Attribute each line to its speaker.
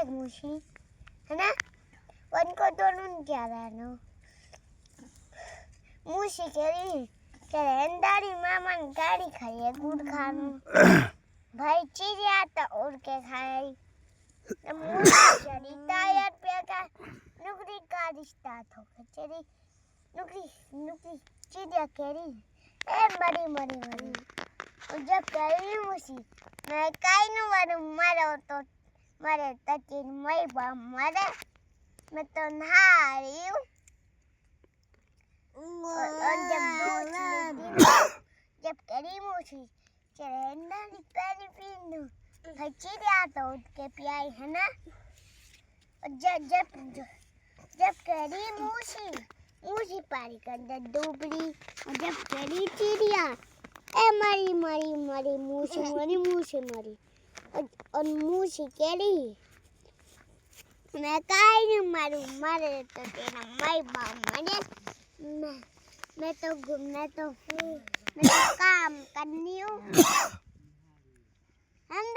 Speaker 1: एक मूसी है ना उनको दोनों क्या रहना मूसी करी अंदारी मामा गाड़ी खाई है गुड़ खानो भाई चिड़िया तो उड़ के खाई मूसी चली टायर पे का नुकरी गाड़ी स्टार्ट हो गई चली नुकरी चिड़िया करी ए मरी और जब करी मूसी मैं काई नु मारो तो मारे तचिन मई बा मारे मैं तो नहा रही हूँ और जब करी मूसी चलेंदा पैरी पीनू भाई चिड़िया तो उठ के पियाई है ना और जब करी मूसी पारी कर दे डूबरी और जब करी चिड़िया ए मरी मूसी मरी और मूसी करी मैं काई नहीं मारे तो तेरा माई बाप मरे मैं तो काम करनी हूँ हम